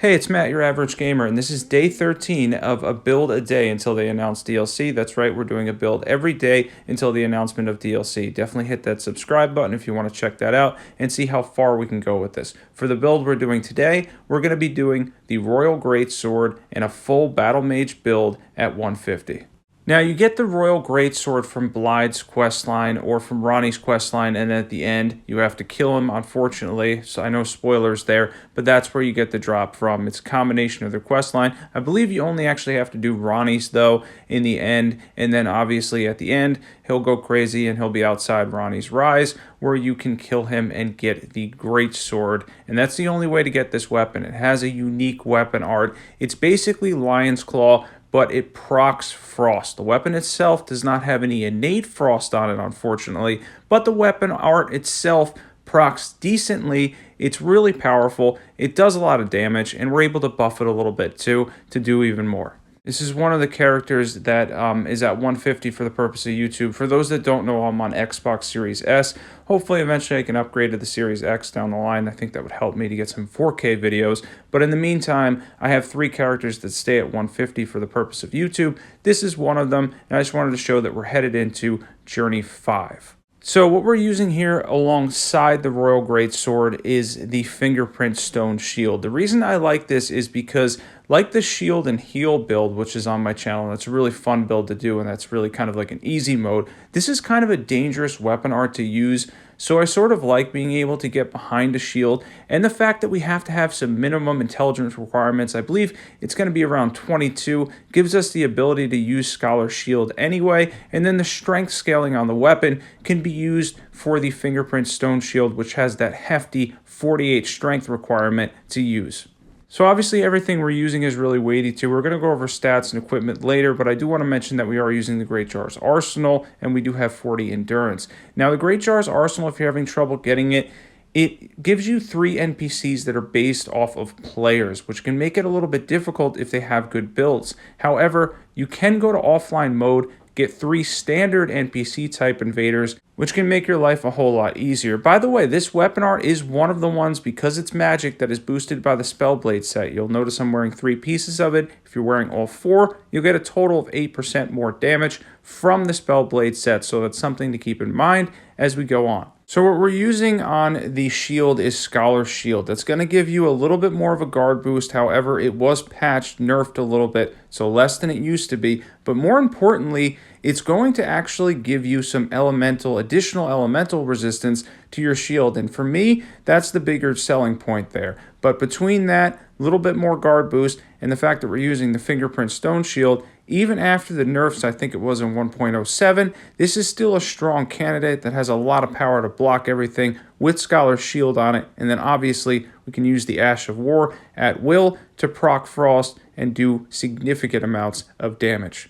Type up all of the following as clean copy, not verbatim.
Hey, it's Matt, your average gamer, and this is day 13 of a build a day until they announce DLC. That's right, we're doing a build every day until the announcement of DLC. Definitely hit that subscribe button if you want to check that out and see how far we can go with this. For the build we're doing today, we're going to be doing the Royal Greatsword and a full Battlemage build at 150. Now, you get the Royal Greatsword from Blide's questline or from Ronnie's questline, and at the end, you have to kill him, unfortunately. So I know spoilers there, but that's where you get the drop from. It's a combination of their questline. I believe you only actually have to do Ronnie's, though, in the end, and then obviously at the end, he'll go crazy and he'll be outside Ronnie's Rise, where you can kill him and get the Greatsword, and that's the only way to get this weapon. It has a unique weapon art. It's basically Lion's Claw, but it procs frost. The weapon itself does not have any innate frost on it, unfortunately, but the weapon art itself procs decently. It's really powerful, it does a lot of damage, and we're able to buff it a little bit too to do even more. This is one of the characters that is at 150 for the purpose of YouTube. For those that don't know, I'm on Xbox Series S. Hopefully, eventually I can upgrade to the Series X down the line. I think that would help me to get some 4K videos. But in the meantime, I have 3 characters that stay at 150 for the purpose of YouTube. This is one of them, and I just wanted to show that we're headed into Journey 5. So what we're using here alongside the Royal Greatsword is the Fingerprint Stone Shield. The reason I like this is because, like the Shield and Heal build, which is on my channel, and it's a really fun build to do, and that's really kind of like an easy mode, this is kind of a dangerous weapon art to use. So I sort of like being able to get behind a shield, and the fact that we have to have some minimum intelligence requirements. I believe it's going to be around 22, gives us the ability to use Scholar Shield anyway, and then the strength scaling on the weapon can be used for the Fingerprint Stone Shield, which has that hefty 48 strength requirement to use. So obviously everything we're using is really weighty too. We're going to go over stats and equipment later, but I do want to mention that we are using the Great Jar's Arsenal, and we do have 40 endurance. Now the Great Jar's Arsenal, if you're having trouble getting it, it gives you 3 NPCs that are based off of players, which can make it a little bit difficult if they have good builds. However, you can go to offline mode, get 3 standard NPC type invaders, which can make your life a whole lot easier. By the way, this weapon art is one of the ones, because it's magic, that is boosted by the Spellblade set. You'll notice I'm wearing 3 pieces of it. If you're wearing all 4, you'll get a total of 8% more damage from the Spellblade set, so that's something to keep in mind as we go on. So what we're using on the shield is Scholar Shield. That's going to give you a little bit more of a guard boost. However, it was patched, nerfed a little bit, so less than it used to be. But more importantly, it's going to actually give you some additional elemental resistance to your shield. And for me, that's the bigger selling point there. But between that, a little bit more guard boost, and the fact that we're using the Fingerprint Stone Shield, even after the nerfs, I think it was in 1.07, this is still a strong candidate that has a lot of power to block everything with Scholar Shield on it. And then obviously we can use the Ash of War at will to proc frost and do significant amounts of damage.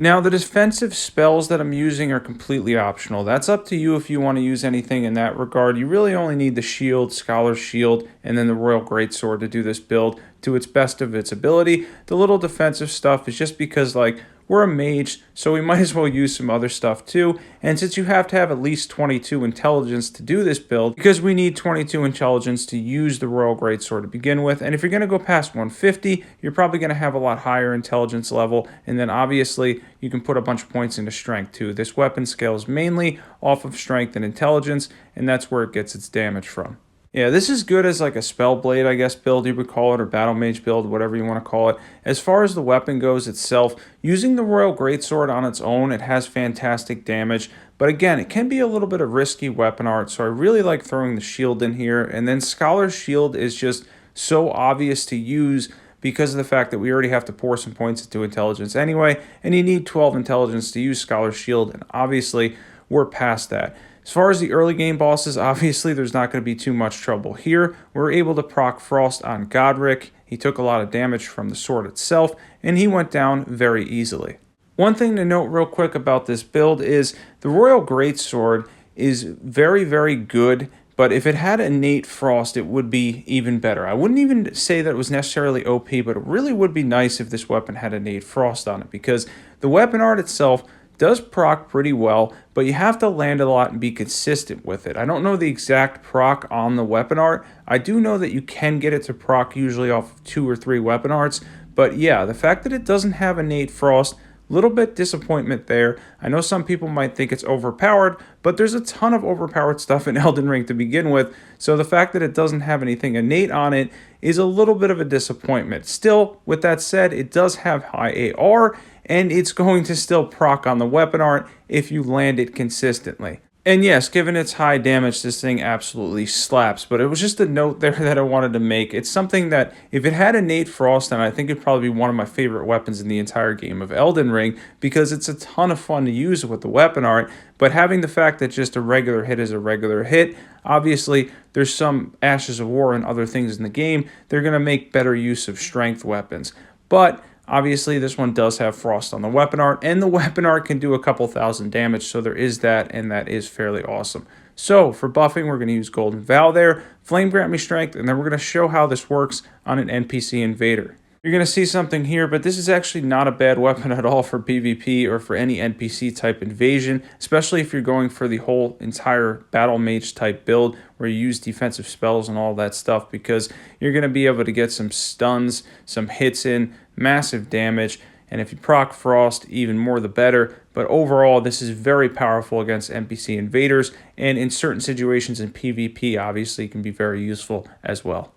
Now, the defensive spells that I'm using are completely optional. That's up to you if you want to use anything in that regard. You really only need the shield, Scholar Shield, and then the Royal Greatsword to do this build to its best of its ability. The little defensive stuff is just because, like, we're a mage, so we might as well use some other stuff too. And since you have to have at least 22 intelligence to do this build, because we need 22 intelligence to use the Royal Greatsword to begin with, and if you're going to go past 150, you're probably going to have a lot higher intelligence level, and then obviously you can put a bunch of points into strength too. This weapon scales mainly off of strength and intelligence, and that's where it gets its damage from. Yeah, this is good as like a Spellblade, I guess, build you would call it, or Battlemage build, whatever you want to call it. As far as the weapon goes itself, using the Royal Greatsword on its own, it has fantastic damage. But again, it can be a little bit of risky weapon art, so I really like throwing the shield in here. And then Scholar Shield is just so obvious to use because of the fact that we already have to pour some points into intelligence anyway, and you need 12 intelligence to use Scholar Shield, and obviously we're past that. As far as the early game bosses, obviously there's not going to be too much trouble here. We're able to proc frost on Godric. He took a lot of damage from the sword itself, and he went down very easily. One thing to note real quick about this build is the Royal Greatsword is very, very good, but if it had innate frost, it would be even better. I wouldn't even say that it was necessarily OP, but it really would be nice if this weapon had innate frost on it, because the weapon art itself does proc pretty well, but you have to land a lot and be consistent with it. I don't know the exact proc on the weapon art. I do know that you can get it to proc usually off of 2 or 3 weapon arts, but yeah, the fact that it doesn't have innate frost, little bit disappointment there. I know some people might think it's overpowered, but there's a ton of overpowered stuff in Elden Ring to begin with, so the fact that it doesn't have anything innate on it is a little bit of a disappointment. Still, with that said, it does have high AR, and it's going to still proc on the weapon art if you land it consistently. And yes, given its high damage, this thing absolutely slaps, but it was just a note there that I wanted to make. It's something that, if it had innate frost, then I think it'd probably be one of my favorite weapons in the entire game of Elden Ring, because it's a ton of fun to use with the weapon art, but having the fact that just a regular hit is a regular hit, obviously there's some Ashes of War and other things in the game, they're going to make better use of strength weapons. But obviously, this one does have frost on the weapon art, and the weapon art can do a couple thousand damage, so there is that, and that is fairly awesome. So, for buffing, we're going to use Golden Vow there, Flame Grant Me Strength, and then we're going to show how this works on an NPC invader. You're going to see something here, but this is actually not a bad weapon at all for PvP or for any NPC type invasion, especially if you're going for the whole entire Battlemage type build where you use defensive spells and all that stuff, because you're going to be able to get some stuns, some hits in, massive damage, and if you proc frost, even more the better. But overall, this is very powerful against NPC invaders, and in certain situations in PvP, obviously, can be very useful as well.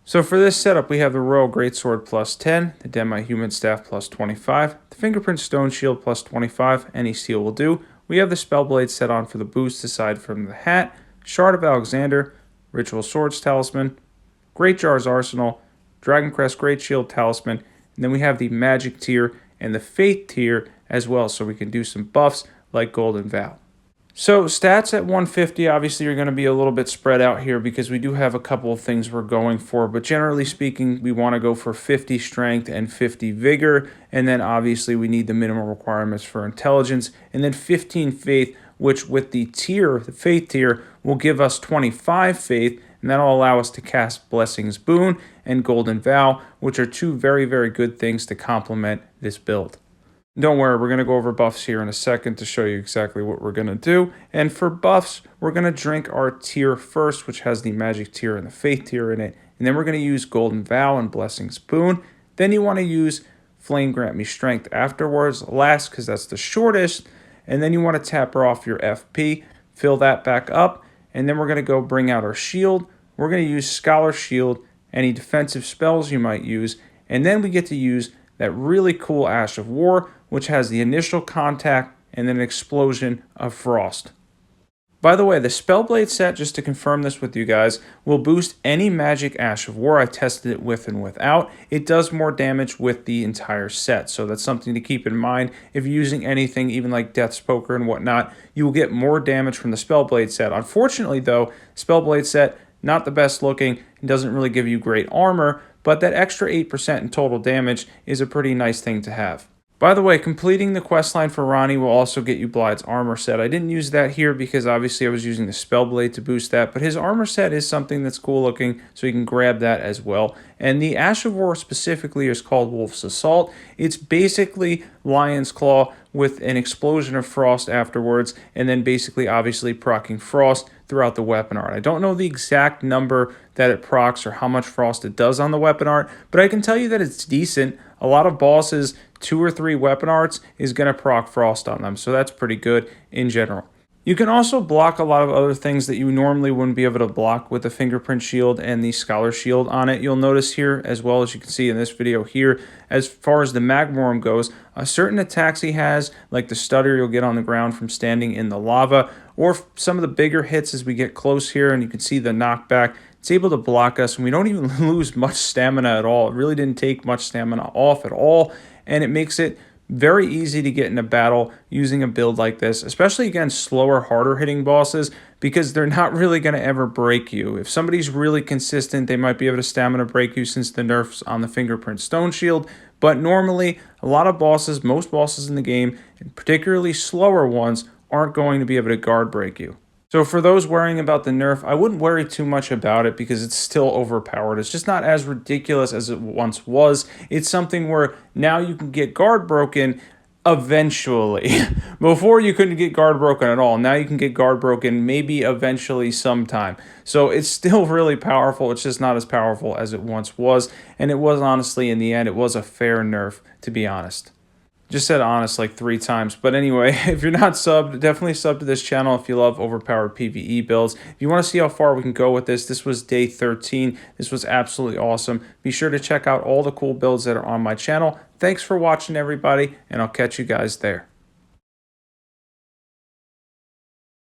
So for this setup, we have the Royal Greatsword plus 10, the Demi Human Staff plus 25, the Fingerprint Stone Shield plus 25, any seal will do. We have the Spellblade set on for the boost aside from the hat, Shard of Alexander, Ritual Swords Talisman, Great Jar's Arsenal, Dragoncrest Great Shield Talisman, and then we have the Magic tier and the Faith tier as well, so we can do some buffs like Golden Vow. So stats at 150, obviously you're going to be a little bit spread out here because we do have a couple of things we're going for, but generally speaking, we want to go for 50 strength and 50 vigor, and then obviously we need the minimum requirements for intelligence, and then 15 faith, which with the tier, the faith tier, will give us 25 faith, and that'll allow us to cast Blessings Boon and Golden Vow, which are two very, very good things to complement this build. Don't worry, we're going to go over buffs here in a second to show you exactly what we're going to do. And for buffs, we're going to drink our tier first, which has the Magic tier and the Faith tier in it. And then we're going to use Golden Vow and Blessings Boon. Then you want to use Flame Grant Me Strength afterwards, last because that's the shortest. And then you want to tap her off your FP, fill that back up. And then we're going to go bring out our shield. We're going to use Scholar Shield, any defensive spells you might use. And then we get to use that really cool Ash of War, which has the initial contact and then an explosion of frost. By the way, the Spellblade set, just to confirm this with you guys, will boost any magic Ash of War. I tested it with and without. It does more damage with the entire set, so that's something to keep in mind. If you're using anything, even like Death's Poker and whatnot, you will get more damage from the Spellblade set. Unfortunately, though, Spellblade set, not the best looking, and doesn't really give you great armor, but that extra 8% in total damage is a pretty nice thing to have. By the way, completing the questline for Ranni will also get you Blide's armor set. I didn't use that here because obviously I was using the Spellblade to boost that, but his armor set is something that's cool looking, so you can grab that as well. And the Ash of War specifically is called Wolf's Assault. It's basically Lion's Claw with an explosion of frost afterwards, and then basically obviously proccing frost throughout the weapon art. I don't know the exact number that it procs or how much frost it does on the weapon art, but I can tell you that it's decent. A lot of bosses, 2 or 3 weapon arts is going to proc frost on them, so that's pretty good in general. You can also block a lot of other things that you normally wouldn't be able to block with the Fingerprint Shield and the Scholar Shield on it. You'll notice here, as well as you can see in this video here, as far as the Magmorum goes, certain attacks he has, like the stutter you'll get on the ground from standing in the lava, or some of the bigger hits as we get close here, and you can see the knockback. It's able to block us, and we don't even lose much stamina at all. It really didn't take much stamina off at all, and it makes it very easy to get in a battle using a build like this, especially against slower, harder hitting bosses, because they're not really going to ever break you. If somebody's really consistent, they might be able to stamina break you since the nerfs on the Fingerprint Stone Shield, but normally a lot of bosses, most bosses in the game, and particularly slower ones, aren't going to be able to guard break you. So for those worrying about the nerf, I wouldn't worry too much about it because it's still overpowered. It's just not as ridiculous as it once was. It's something where now you can get guard broken Eventually. Before you couldn't get guard broken at all. Now you can get guard broken maybe eventually sometime. So it's still really powerful. It's just not as powerful as it once was. And it was honestly, in the end, it was a fair nerf, to be honest. Just said honest like 3 times. But anyway, if you're not subbed, definitely sub to this channel if you love overpowered PvE builds. If you want to see how far we can go with this was day 13. This was absolutely awesome. Be sure to check out all the cool builds that are on my channel. Thanks for watching, everybody, and I'll catch you guys there.